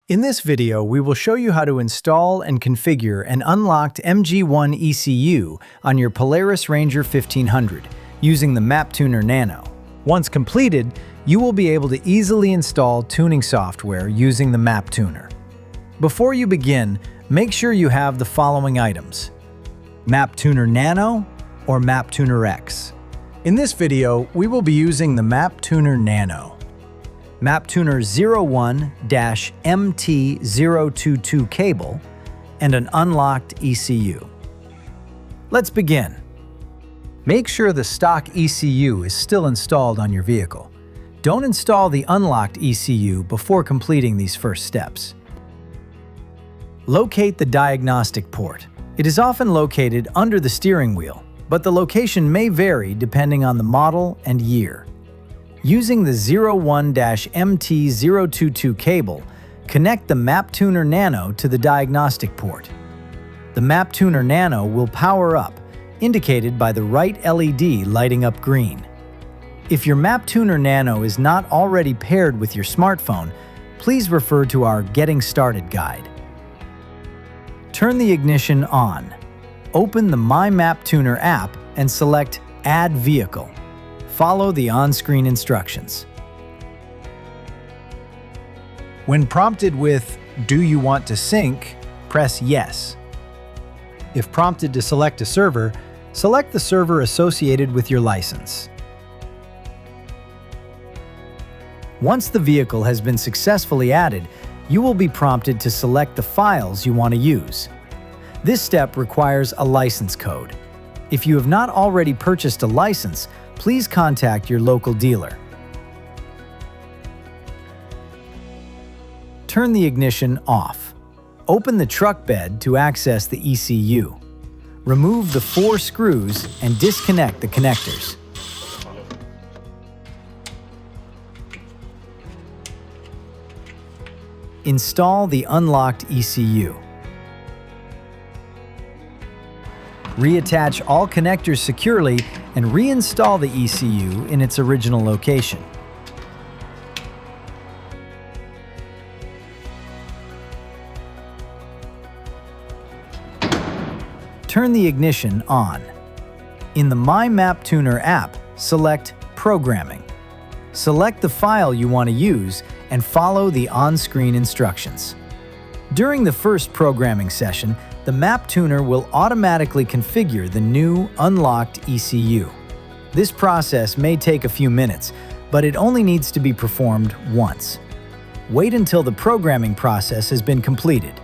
In this video, we will show you how to install and configure an unlocked MG1 ECU on your Polaris Ranger 1500 using the Maptuner Nano. Once completed, you will be able to easily install tuning software using the Maptuner. Before you begin, make sure you have the following items: Maptuner Nano or Maptuner X. In this video, we will be using the Maptuner Nano, Maptuner 01-MT022 cable, and an unlocked ECU. Let's begin. Make sure the stock ECU is still installed on your vehicle. Don't install the unlocked ECU before completing these first steps. Locate the diagnostic port. It is often located under the steering wheel, but the location may vary depending on the model and year. Using the 01-MT022 cable, connect the Maptuner Nano to the diagnostic port. The Maptuner Nano will power up, indicated by the right LED lighting up green. If your Maptuner Nano is not already paired with your smartphone, please refer to our Getting Started guide. Turn the ignition on. Open the MyMaptuner app and select Add Vehicle. Follow the on-screen instructions. When prompted with "Do you want to sync?" press Yes. If prompted to select a server, select the server associated with your license. Once the vehicle has been successfully added, you will be prompted to select the files you want to use. This step requires a license code. If you have not already purchased a license, please contact your local dealer. Turn the ignition off. Open the truck bed to access the ECU. Remove the 4 screws and disconnect the connectors. Install the unlocked ECU. Reattach all connectors securely and reinstall the ECU in its original location. Turn the ignition on. In the MyMaptuner app, select Programming. Select the file you want to use and follow the on-screen instructions. During the first programming session, the Maptuner will automatically configure the new unlocked ECU. This process may take a few minutes, but it only needs to be performed once. Wait until the programming process has been completed.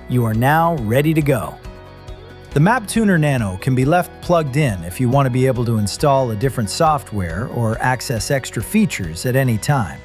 You are now ready to go. The Maptuner Nano can be left plugged in if you want to be able to install a different software or access extra features at any time.